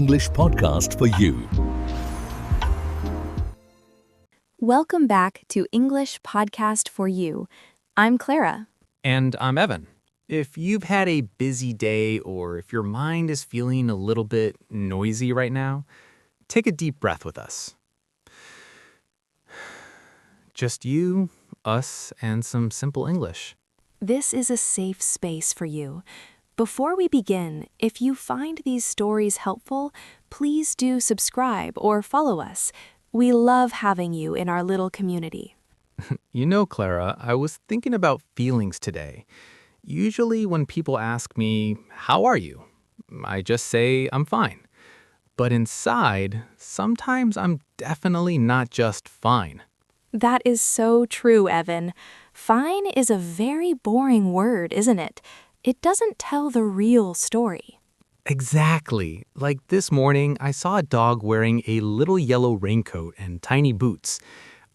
English podcast for you. Welcome back to English Podcast for You. I'm Clara. And I'm Evan. If you've had a busy day or if your mind is feeling a little bit noisy right now, take a deep breath with us. Just you, us, and some simple English. This is a safe space for you. Before we begin, if you find these stories helpful, please do subscribe or follow us. We love having you in our little community. You know, Clara, I was thinking about feelings today. Usually when people ask me, "How are you?" I just say, "I'm fine." But inside, sometimes I'm definitely not just fine. That is so true, Evan. Fine is a very boring word, isn't it? It doesn't tell the real story. Exactly. Like this morning, I saw a dog wearing a little yellow raincoat and tiny boots.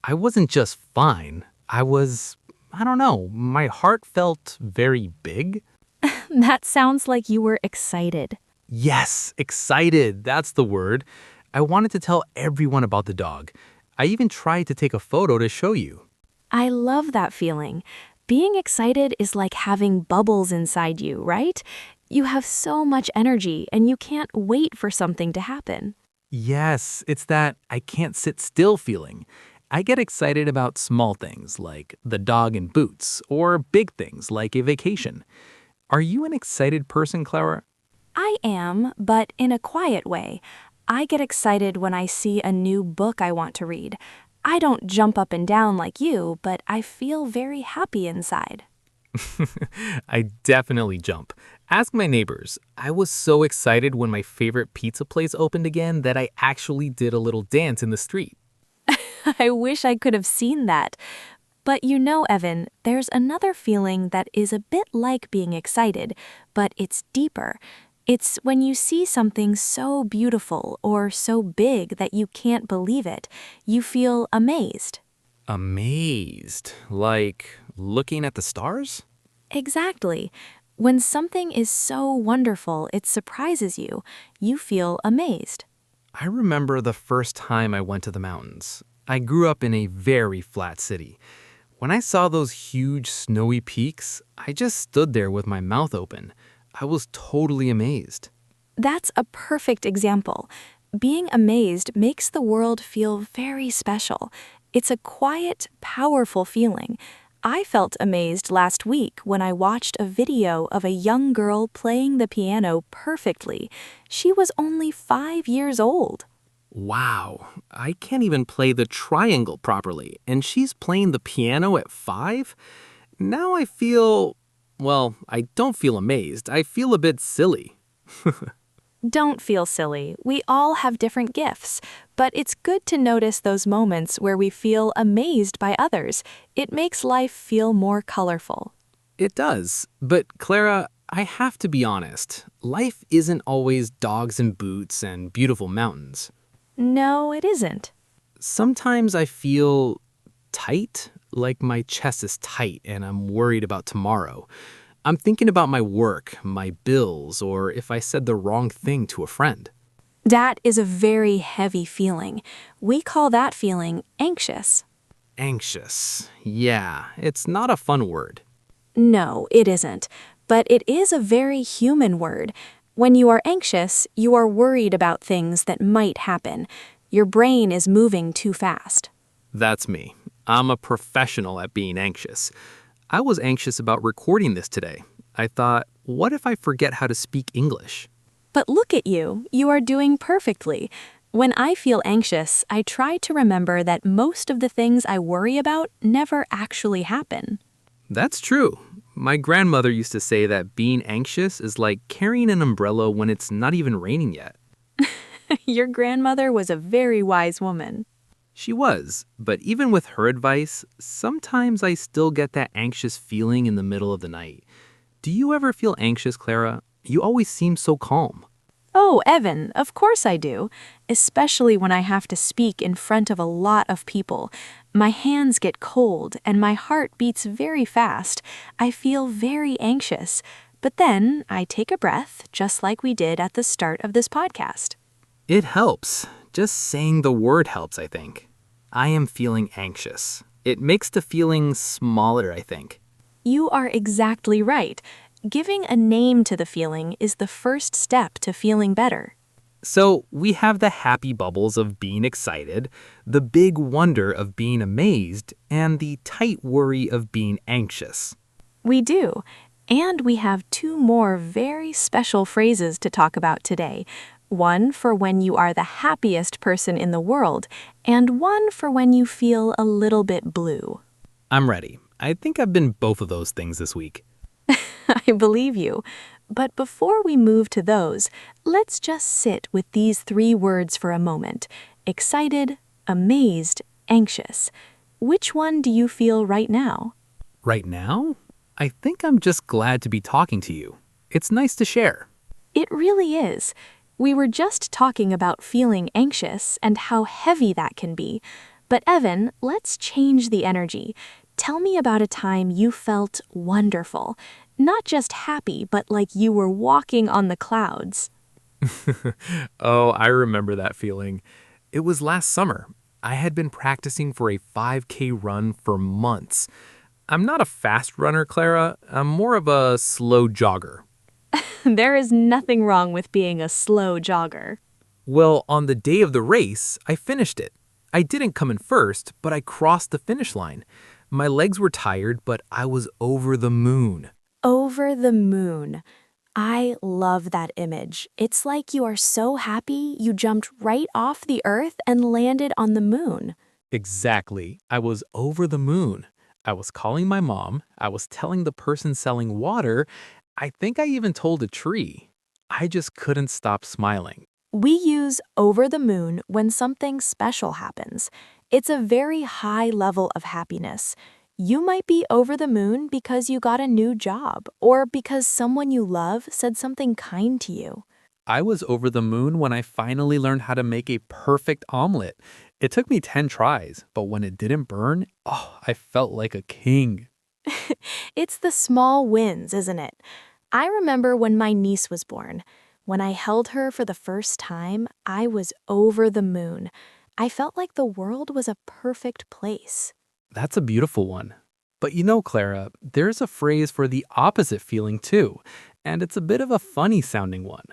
I wasn't just fine. I don't know, my heart felt very big. That sounds like you were excited. Yes, excited. That's the word. I wanted to tell everyone about the dog. I even tried to take a photo to show you. I love that feeling. Being excited is like having bubbles inside you, right? You have so much energy and you can't wait for something to happen. Yes, it's that I can't sit still feeling. I get excited about small things like the dog and boots, or big things like a vacation. Are you an excited person, Clara? I am, but in a quiet way. I get excited when I see a new book I want to read. I don't jump up and down like you, but I feel very happy inside. I definitely jump. Ask my neighbors. I was so excited when my favorite pizza place opened again that I actually did a little dance in the street. I wish I could have seen that. But you know, Evan, there's another feeling that is a bit like being excited, but it's deeper. It's when you see something so beautiful or so big that you can't believe it. You feel amazed. Amazed? Like looking at the stars? Exactly. When something is so wonderful it surprises you, you feel amazed. I remember the first time I went to the mountains. I grew up in a very flat city. When I saw those huge snowy peaks, I just stood there with my mouth open. I was totally amazed. That's a perfect example. Being amazed makes the world feel very special. It's a quiet, powerful feeling. I felt amazed last week when I watched a video of a young girl playing the piano perfectly. She was only 5 years old. Wow, I can't even play the triangle properly, and she's playing the piano at 5? Now I don't feel amazed. I feel a bit silly. Don't feel silly. We all have different gifts, but it's good to notice those moments where we feel amazed by others. It makes life feel more colorful. It does, but Clara, I have to be honest. Life isn't always dogs and boots and beautiful mountains. No, it isn't. Sometimes I feel tight, like my chest is tight and I'm worried about tomorrow. I'm thinking about my work, my bills, or if I said the wrong thing to a friend. That is a very heavy feeling. We call that feeling anxious. Anxious. Yeah, it's not a fun word. No, it isn't. But it is a very human word. When you are anxious, you are worried about things that might happen. Your brain is moving too fast. That's me. I'm a professional at being anxious. I was anxious about recording this today. I thought, what if I forget how to speak English? But look at you. You are doing perfectly. When I feel anxious, I try to remember that most of the things I worry about never actually happen. That's true. My grandmother used to say that being anxious is like carrying an umbrella when it's not even raining yet. Your grandmother was a very wise woman. She was, but even with her advice, sometimes I still get that anxious feeling in the middle of the night. Do you ever feel anxious, Clara? You always seem so calm. Oh, Evan, of course I do, especially when I have to speak in front of a lot of people. My hands get cold and my heart beats very fast. I feel very anxious, but then I take a breath, just like we did at the start of this podcast. It helps. Just saying the word helps, I think. I am feeling anxious. It makes the feeling smaller, I think. You are exactly right. Giving a name to the feeling is the first step to feeling better. So we have the happy bubbles of being excited, the big wonder of being amazed, and the tight worry of being anxious. We do. And we have two more very special phrases to talk about today. One for when you are the happiest person in the world, and one for when you feel a little bit blue. I'm ready. I think I've been both of those things this week. I believe you. But before we move to those, let's just sit with these three words for a moment. Excited, amazed, anxious. Which one do you feel right now? Right now, I think I'm just glad to be talking to you. It's nice to share. It really is. We were just talking about feeling anxious and how heavy that can be. But Evan, let's change the energy. Tell me about a time you felt wonderful. Not just happy, but like you were walking on the clouds. Oh, I remember that feeling. It was last summer. I had been practicing for a 5K run for months. I'm not a fast runner, Clara. I'm more of a slow jogger. There is nothing wrong with being a slow jogger. Well, on the day of the race, I finished it. I didn't come in first, but I crossed the finish line. My legs were tired, but I was over the moon. Over the moon. I love that image. It's like you are so happy you jumped right off the earth and landed on the moon. Exactly. I was over the moon. I was calling my mom. I was telling the person selling water. I think I even told a tree. I just couldn't stop smiling. We use over the moon when something special happens. It's a very high level of happiness. You might be over the moon because you got a new job or because someone you love said something kind to you. I was over the moon when I finally learned how to make a perfect omelet. It took me 10 tries, but when it didn't burn, I felt like a king. It's the small wins, isn't it? I remember when my niece was born. When I held her for the first time, I was over the moon. I felt like the world was a perfect place. That's a beautiful one. But you know, Clara, there's a phrase for the opposite feeling too, and it's a bit of a funny sounding one.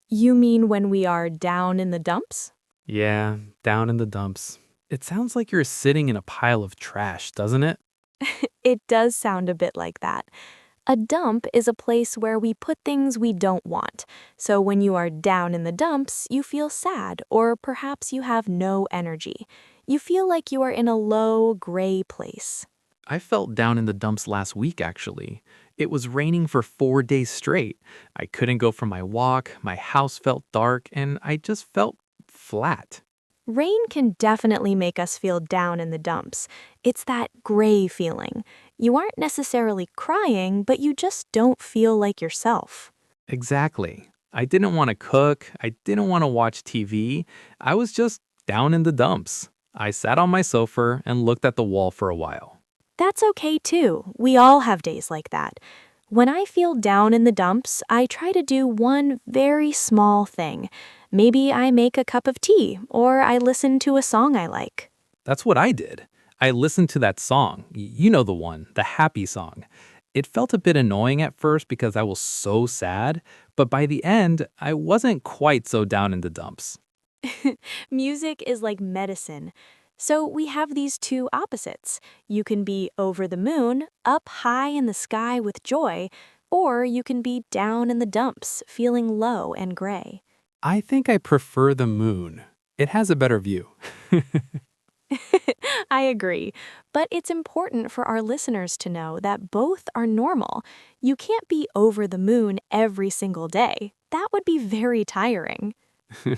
You mean when we are down in the dumps? Yeah, down in the dumps. It sounds like you're sitting in a pile of trash, doesn't it? It does sound a bit like that. A dump is a place where we put things we don't want. So when you are down in the dumps, you feel sad, or perhaps you have no energy. You feel like you are in a low, gray place. I felt down in the dumps last week, actually. It was raining for 4 days straight. I couldn't go for my walk, my house felt dark, and I just felt flat. Rain can definitely make us feel down in the dumps. It's that gray feeling. You aren't necessarily crying, but you just don't feel like yourself. Exactly. I didn't want to cook, I didn't want to watch TV. I was just down in the dumps. I sat on my sofa and looked at the wall for a while. That's okay too. We all have days like that. When I feel down in the dumps, I try to do one very small thing. Maybe I make a cup of tea, or I listen to a song I like. That's what I did. I listened to that song. You know the one, the happy song. It felt a bit annoying at first because I was so sad, but by the end, I wasn't quite so down in the dumps. Music is like medicine. So we have these two opposites. You can be over the moon, up high in the sky with joy, or you can be down in the dumps, feeling low and gray. I think I prefer the moon. It has a better view. I agree, but it's important for our listeners to know that both are normal. You can't be over the moon every single day. That would be very tiring.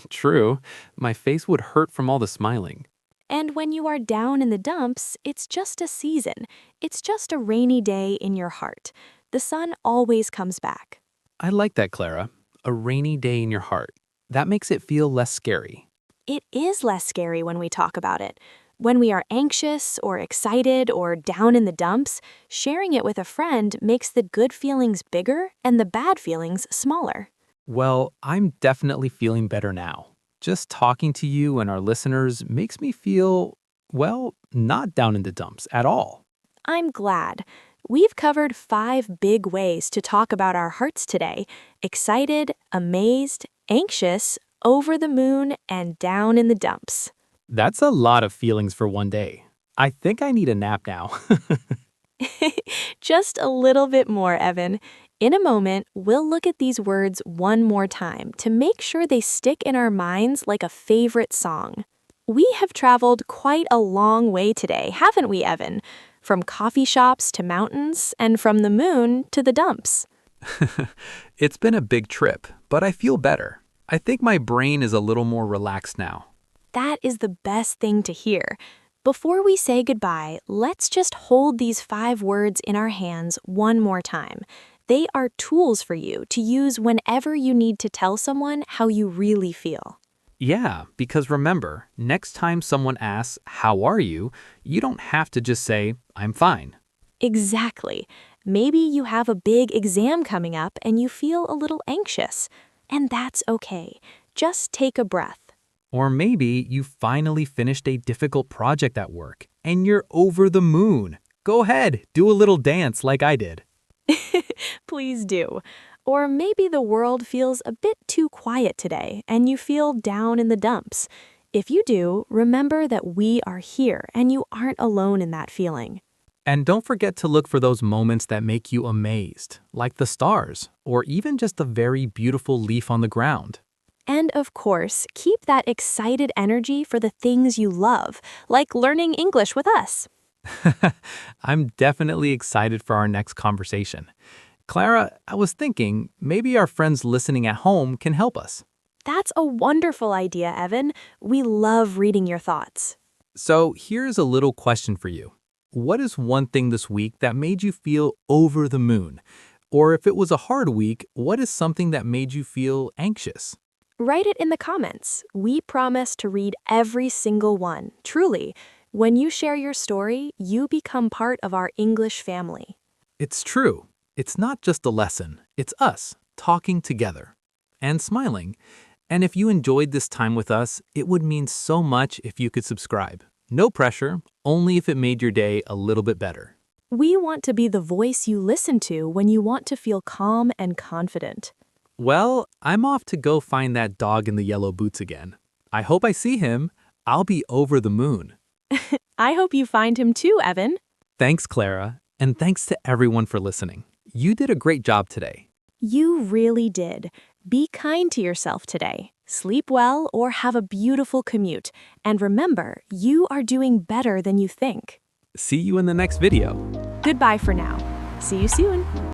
True, my face would hurt from all the smiling. And when you are down in the dumps, it's just a season. It's just a rainy day in your heart. The sun always comes back. I like that, Clara. A rainy day in your heart. That makes it feel less scary. It is less scary when we talk about it. When we are anxious or excited or down in the dumps, sharing it with a friend makes the good feelings bigger and the bad feelings smaller. Well, I'm definitely feeling better now. Just talking to you and our listeners makes me feel, well, not down in the dumps at all. I'm glad. We've covered 5 big ways to talk about our hearts today: excited, amazed, anxious, over the moon, and down in the dumps. That's a lot of feelings for one day. I think I need a nap now. Just a little bit more, Evan. In a moment, we'll look at these words one more time to make sure they stick in our minds like a favorite song. We have traveled quite a long way today, haven't we, Evan? From coffee shops to mountains, and from the moon to the dumps. It's been a big trip, but I feel better. I think my brain is a little more relaxed now. That is the best thing to hear. Before we say goodbye, let's just hold these 5 words in our hands one more time. They are tools for you to use whenever you need to tell someone how you really feel. Yeah, because remember, next time someone asks, "How are you?" you don't have to just say, "I'm fine." Exactly. Maybe you have a big exam coming up and you feel a little anxious. And that's okay. Just take a breath. Or maybe you finally finished a difficult project at work and you're over the moon. Go ahead, do a little dance like I did. Please do. Or maybe the world feels a bit too quiet today and you feel down in the dumps. If you do, remember that we are here and you aren't alone in that feeling. And don't forget to look for those moments that make you amazed, like the stars, or even just a very beautiful leaf on the ground. And of course, keep that excited energy for the things you love, like learning English with us. I'm definitely excited for our next conversation. Clara, I was thinking maybe our friends listening at home can help us. That's a wonderful idea, Evan. We love reading your thoughts. So here's a little question for you. What is one thing this week that made you feel over the moon? Or if it was a hard week, what is something that made you feel anxious? Write it in the comments. We promise to read every single one, truly. When you share your story, you become part of our English family. It's true. It's not just a lesson. It's us talking together and smiling. And if you enjoyed this time with us, it would mean so much if you could subscribe. No pressure, only if it made your day a little bit better. We want to be the voice you listen to when you want to feel calm and confident. Well, I'm off to go find that dog in the yellow boots again. I hope I see him. I'll be over the moon. I hope you find him too, Evan. Thanks, Clara, and thanks to everyone for listening. You did a great job today. You really did. Be kind to yourself today. Sleep well or have a beautiful commute. And remember, you are doing better than you think. See you in the next video. Goodbye for now. See you soon.